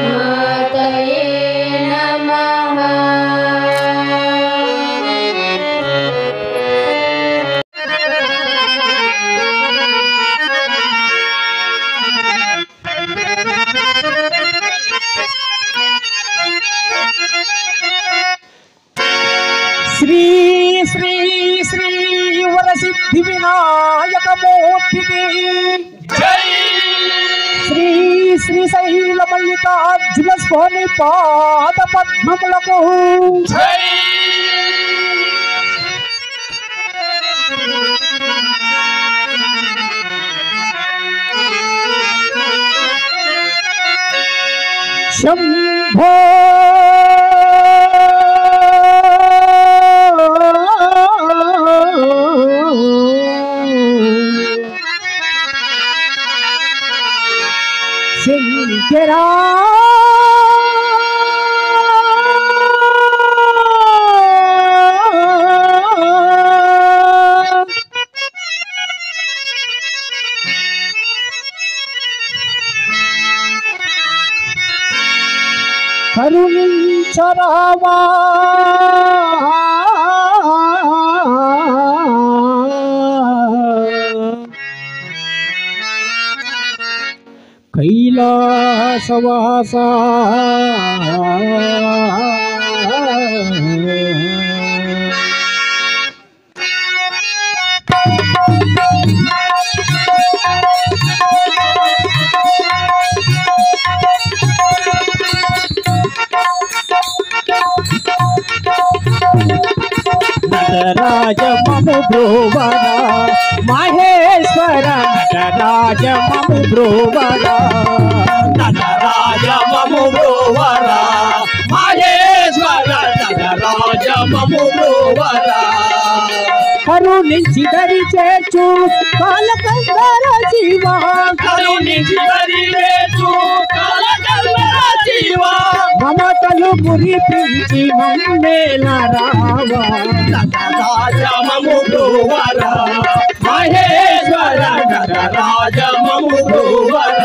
मातये नमः। श्री श्री श्री वरसिद्धि विनायक मूर्ति जय। श्री శ్రీశైల మల్లికార్జున స్వామి పాద పద్మములకు జై। శంభో శంకరా కరుణించరావా కైలాసవాస నటరాజ మము బ్రోవర మహేశ్వర నటరాజ మము బ్రోవర నటరాజ మము బ్రోవర మహేశ్వర నటరాజ మము బ్రోవర కరుణించి దరి చేర్చు కాలకందర శివ కరుణించి దరి చేర్చు కాలకందర శివ మమతలు కురిపించి మమ్మేల రావా నటరాజ మము బ్రోవర మహేశ్వర నటరాజ మము బ్రోవర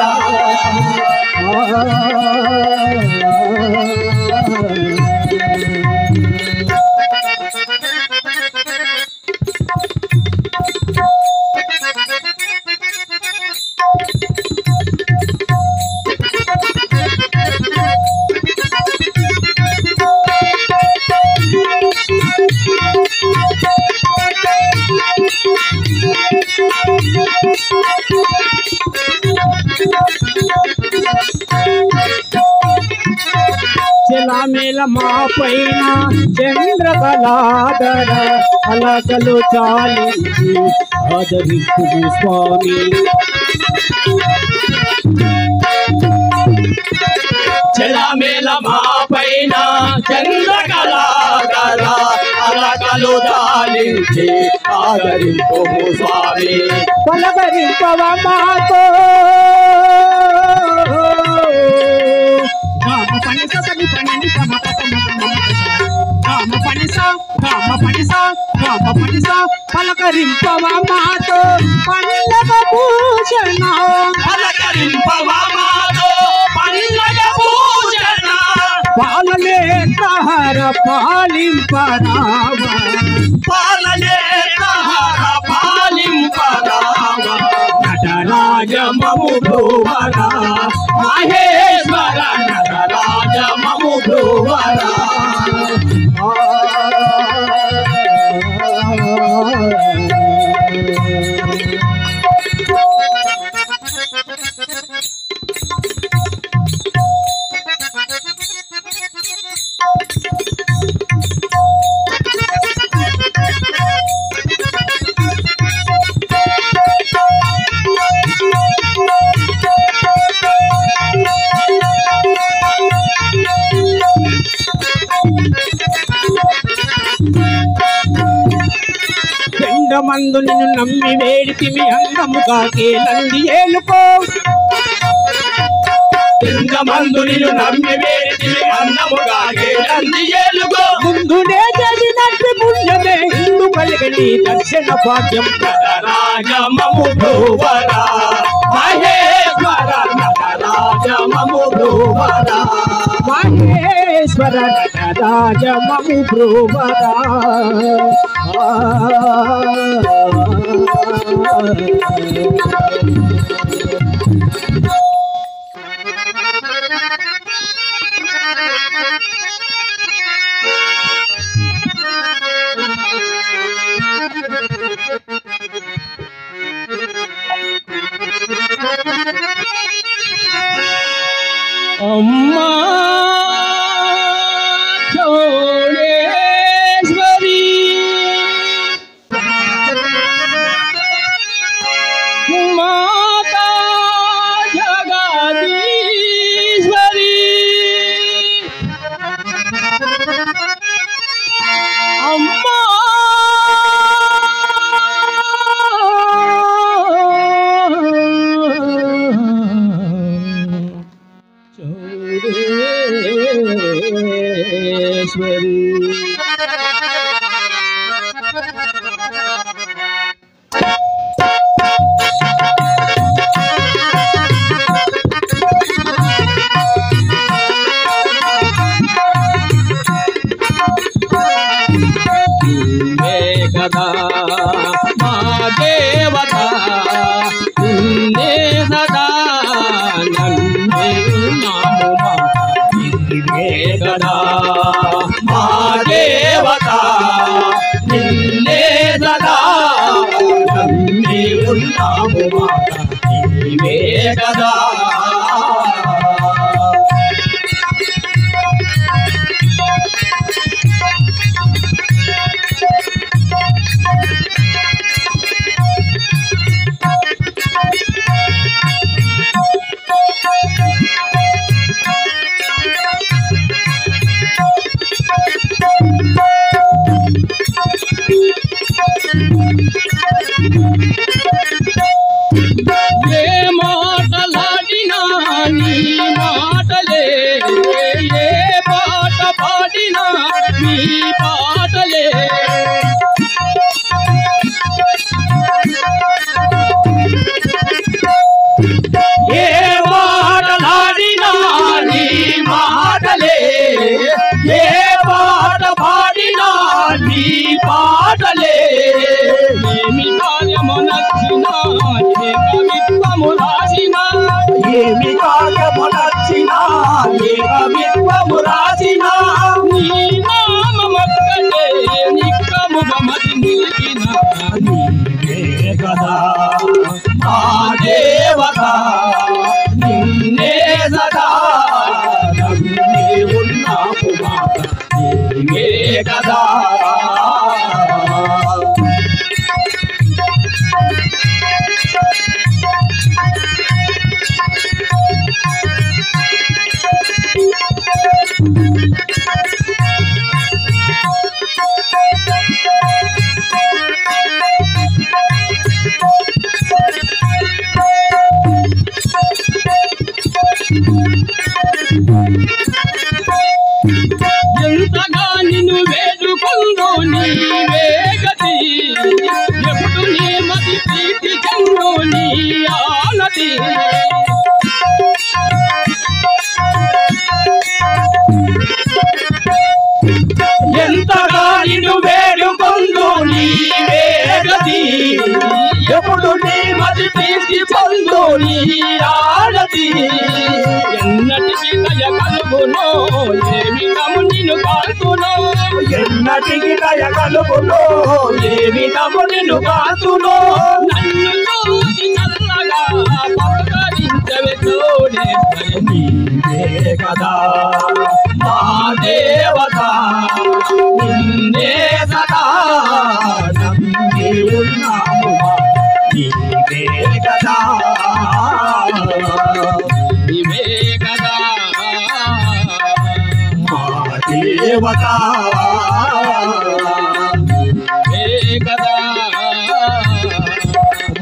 చెలామేల మా పైన చంద్రకళాధర అలకలు చాలించి ఆదరించు స్వామి చెలామేల మా పైన చంద్రకళాధర అలకలు చాలించి ఆదరించు స్వామి పలకరింపవ మాతో పలకరింపవ మాతో పండగ భూషణ పలకరింపవ మాతో పండగ భూషణ పాలనేత్రహర పాలింపరావ పాలనేత్రహర పాలింపరావ నటరాజ మము బ్రోవర మహేశ్వర నటరాజ మము బ్రోవర మందు నిన్ను నమ్మి వేడితిమి అందముగా కేలంది ఏలుకో మందు నిన్ను నమ్మి వేడితిమి అందముగా కేలంది ఏలుకో ముందునే చదివినట్టు పుణ్యమే హిందు కలిగని దర్శన భాగ్యం నటరాజ మము బ్రోవర మహేశ్వర నటరాజ మము బ్రోవరా మహేశ్వర నటరాజ మము బ్రోవరా అమ్మా చౌడేశ్వరి మాతా జగదీశ్వరి అమ్మా చౌడేశ్వరి కదా మా దేవత నిన్నే సదా నన్నే నాము నీవే కదా మా దేవత నిన్నే సదా నన్నే ఉన్నాము నీవే కదా ఏ మాటలాడినా నీ మాటలే ఏ పాట పాడినా నీ పాటలే ఏ మాటలాడినా నీ మాటలే ఏ పాట పాడినా నీ పాటలే ఏమి కార్యమునచ్చినా ఏ కవిత్వము రాసినా ఏమి కార్యమునచ్చినా ఏ కవిత్వము రాసినా నీ నామమొక్కటే నిక్కముగ మది నిలిపిన నీవే కదా మా దేవత నిన్నే సదా నన్నే ఉన్నాము నీవే కదా ఎంతగా నిన్ను వేడుకొందో నీవే గతి ఎప్పుడు నీ మతి ప్రీతి చెందో నీ ఆనతి ఎంతగా నిన్ను వేడుకొందో నీవే గతి ఎప్పుడు నీ మతి ప్రీతి పొందో నీ ఆనతి ఎన్నటికి దయ కలుగునో ఏమి తము నిన్ను కాల్తునో ఎన్నటికి దయ కలుగునో ఏమి తము నిన్ను కాల్తునో నన్ను చూసి చల్లగా పలకరించవే చౌడేశ్వరి నీవే కదా మా దేవత నిన్నే సదా నమ్మి ఉన్నాము నీవే కదా నీవే కదా మా దేవత నీవే కదా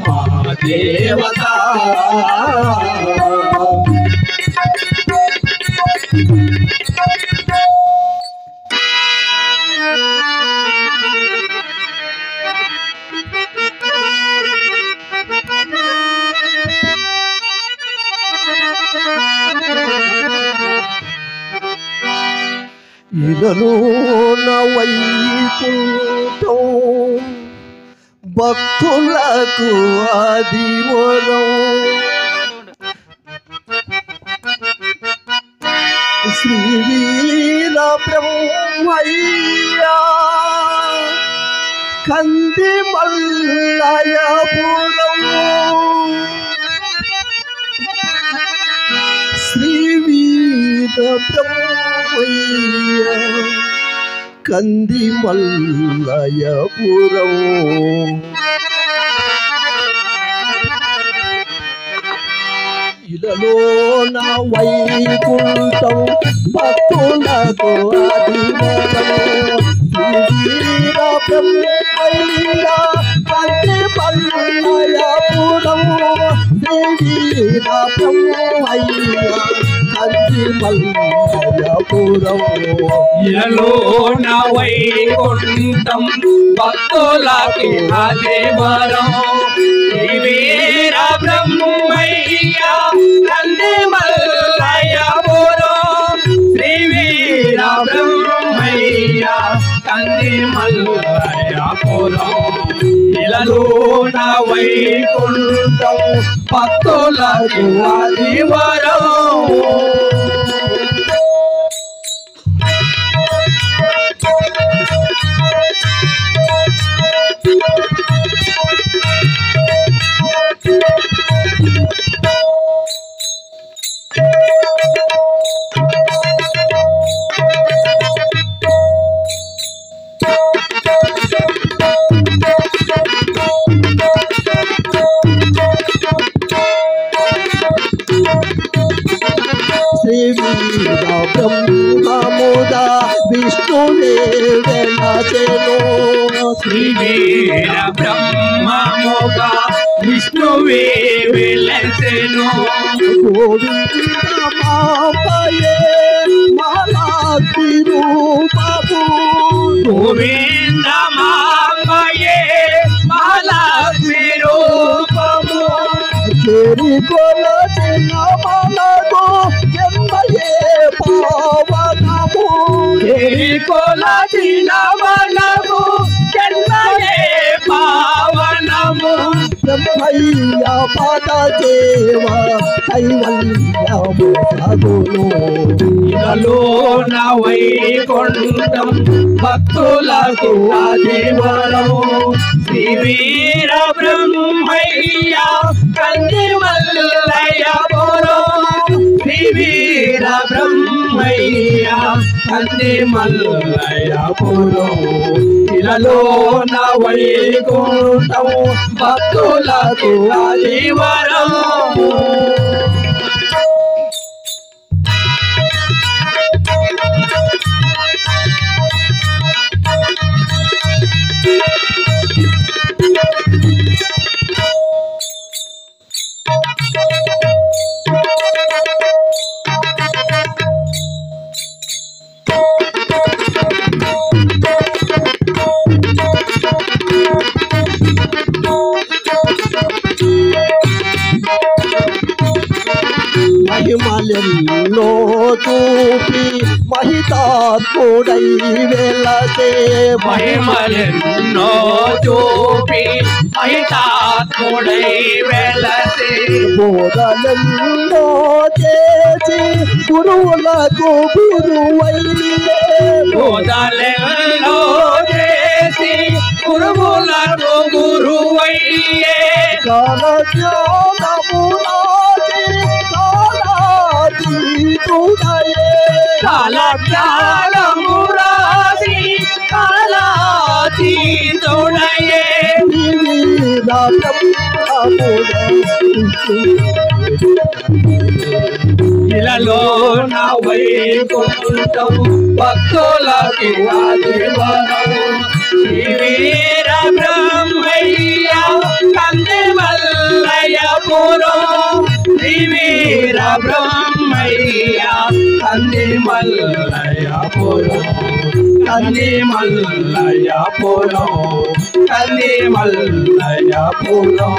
మా దేవత ఇలలోన వైకుంఠం భక్తులకు ఆదివరం శ్రీ వీర బ్రహ్మయ్య కంది మల్లయపురం శ్రీ వీర బ్రహ్మయ్య కంది మల్లయపురం ఇలలోన వైకుంఠం భక్తులకు ఆదివరం శ్రీ వీర బ్రహ్మయ్య కంది మల్లయపురం శ్రీ వీర బ్రహ్మయ్య కంది మల్లయపురం ఇలలోన వైకుంఠం భక్తులకి ఆదివరం శ్రీ వీర బ్రహ్మయ్య కంది మల్లయపురం శ్రీ వీర బ్రహ్మయ్య కంది మల్లయపురం ఇలలోన వైకుంఠం భక్తులకు ఆదివరం శ్రీ వీర బ్రహ్మముద విష్ణువే వెలసెను శ్రీ వీర బ్రహ్మముగా విష్ణువే వెలసెను గోవిందమాంబయే మాలాకి రూపము గోవిందమాంబయే మాలాక్షి రూపము చేరి కొలచిన మనకు జన్మయే పావనము కొలచిన మనము జన్మయే పావనము బ్రహ్మయ్య పద దేవ కైవల్యము సగును ఇలలోన వైకుంఠం భక్తులకు ఆదివరం శ్రీ వీర బ్రహ్మయ్య కంది మల్లయపురం శ్రీ వీర బ్రహ్మయ్య కంది మల్లయపురం ఇలలోన వైకుంఠం భక్తులకు ఆదివరం మహిమలెన్నో చూపి మహితాత్ముడై వెలసే మహిమలెన్నో చూపి మహితాత్ముడై వెలసే బోధలెన్నో చేసి గురువులకు గురువైలే బోధలెన్నో చేసి గురువులకు గురువయ్యే కాలజ్ఞానమునాచి కాలాతీతుడయే కాలజ్ఞానమురాసి కాలాతీతుడయే ఇలలోన వైకుంఠం భక్తులకి ఆదివరం శ్రీ వీర బ్రహ్మయ్య కంది మల్లయపురం శ్రీ వీర బ్రహ్మయ్య కంది మల్లయపురం కంది మల్లయపురం కంది మల్లయపురం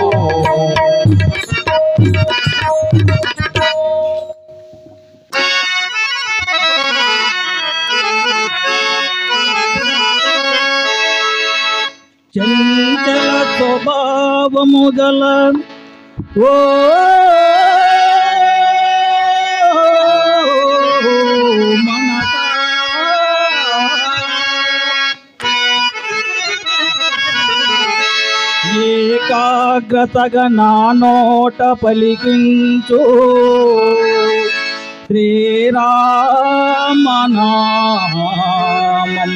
స్వభావము గల ఓ మనసా ఏకాగ్రతగా నా నోట పలికించు శ్రీరామనామం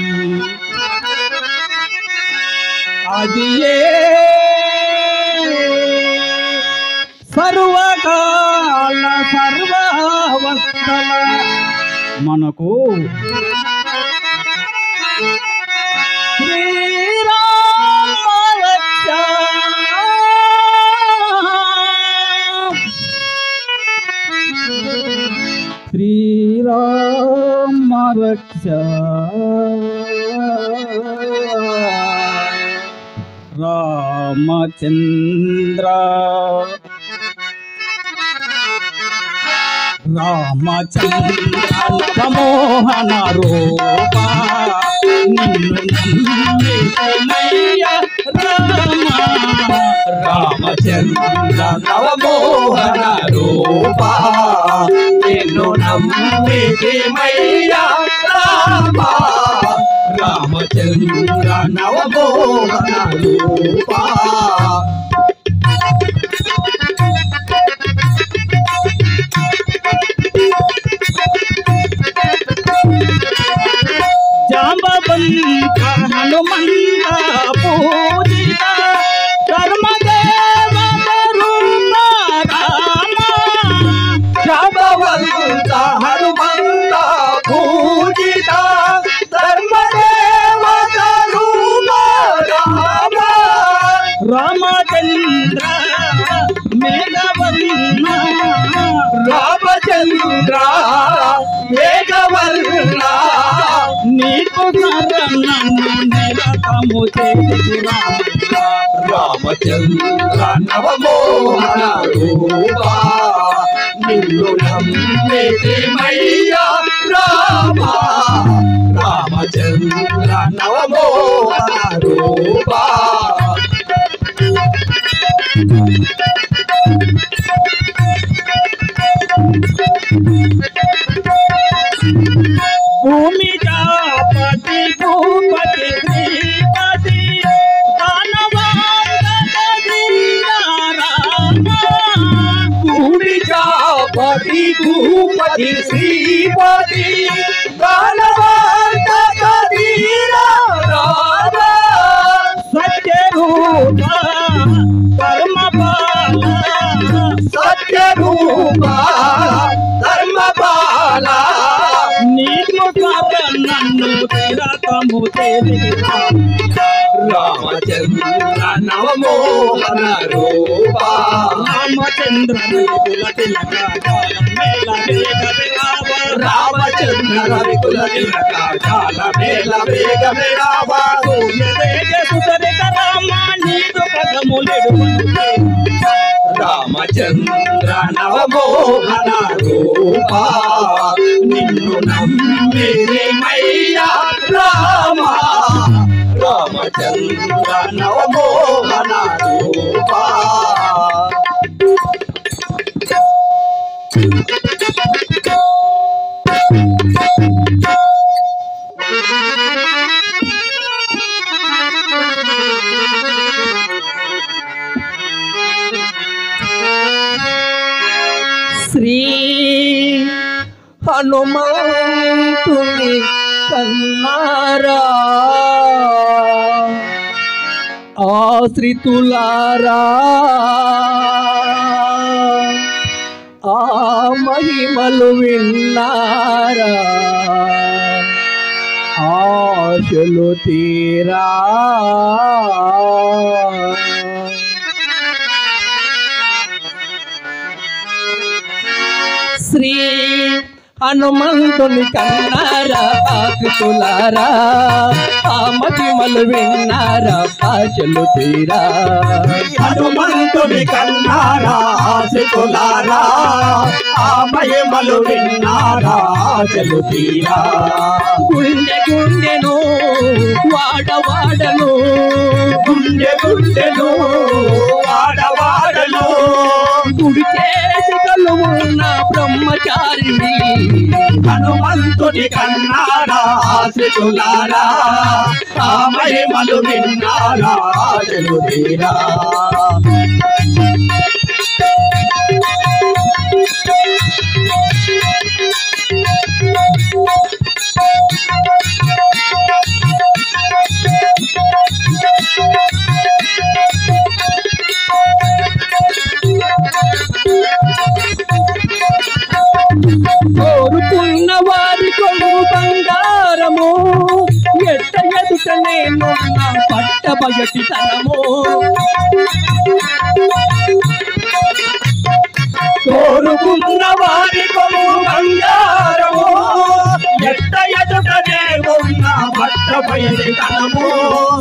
అది సర్వకాల సర్వావస్థల మనకు శ్రీరామ రక్ష రామచంద్ర రామచంద్ర మోహన రూప నిన్ను నమ్మితమయ్య రామ రామచంద్ర నవమోహన రూప నిన్ను నమ్మితిమయ్యా రామ రామచంద్ర నవమోహన రూప జాంబవంత హనుమంత పూజిత ధర్మదేవ రూప రామ జాంబవంత హనుమంత పూజిత ధర్మదేవ రూప రామ రామచంద్ర మేఘవర్ణ రామచంద్ర మేఘవర్ణ నీకు నన్ను నిరతము చేసి రామచంద్ర నవమోహన రూప నిన్ను నమ్మితిమయ్యా రామ రామచంద్ర నవమోహన రూప భూమి జాపతి భూపతి శ్రీపతి భూమి జాపతి భూపతి శ్రీపతి గానవంత వీరా రామ సత్యరూప ధర్మపాల సత్యరూప ధర్మపాల నీకు నన్ను నిరతము చేసి రామచంద్ర నవమోహన రూప రామచంద్ర రవికుల తిలక మేళ వేగ విరామ రామచంద్ర రవికుల తిలక కాల మేళ వేగ విరామ సూర్యదేగ సుదరిక రామ నీదు పదములెడు రామచంద్ర నవమోహన రూప నిన్ను నమ్మితిమయ్యా రామ రామచంద్ర నవమోహన రూప శ్రీ హనుమంతుని కన్నారా ఆశ్రితులారా ఆ మహిమలు విన్నారా ఆశలు తీరా శ్రీ హనుమంతుని కన్నారా ఆకులారా ఆ మహిమలు విన్నారా ఆశలు తీరా హనుమంతుని కన్నారా ఆశకులారా ఆ మహిమలు విన్నారా ఆశలు తీరా గుండె గుండెను వాడవాడను గుండె గుండెలు వాడవాడలు గుడి చేసి కలువున్న బ్రహ్మచారిని హనుమంతుని కన్నారా ఆశితులారా ఆ మహిమలు విన్నారా చెలుదీరా కోరుకున్న వారి కొను బంగారము ఎట్ట ఎదుట నేను నా పట్ట బయటితనము కోరుకున్న వారి కొను బంగారము ఎట్ట ఎదుటనే ఉన్న భట్ట బయటితనము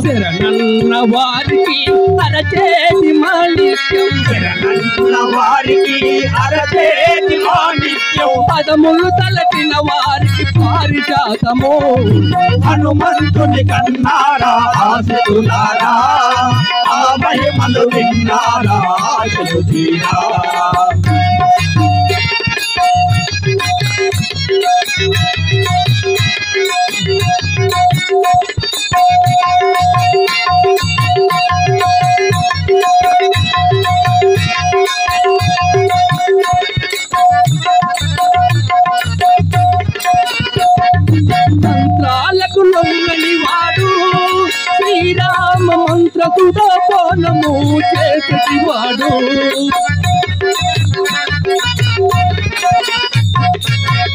శరణన్న వారికి అరచేతి మాణిక్యం శరణన్న వారికి అరచేతి మాణిక్యం పదములు తలకిన వారికి పారిజాతము హనుమంతుని కన్నారా ఆశితులారా ఆ మహిమలు విన్నారా చెలుదీరా మంత్రాలకు లొంగని వాడు శ్రీరామ మంత్రకుతో పోనము చేసి వాడు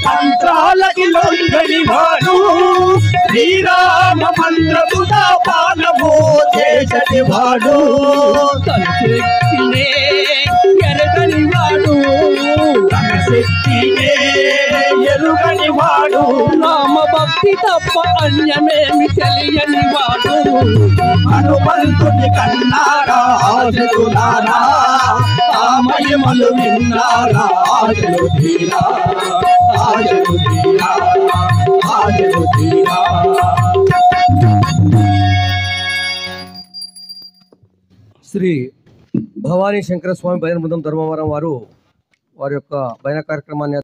మంత్రాలకి లొంగని వాడు శ్రీరామ మంత్రముగా పాలము చేసటి వాడు తన శక్తినే ఎరగని వాడు తన శక్తినే ఎరుగని వాడు నామ భక్తి తప్ప అన్యమేమి తెలియని వాడు హనుమంతుని కన్నారా ఆశితులారా ఆ మహిమలు విన్నారా చెలుదీరా చెలుదీరా చెలుదీరా శ్రీ భవానీ శంకర స్వామి భజన బృందం ధర్మవరం వారు వారి యొక్క భజన కార్యక్రమాన్ని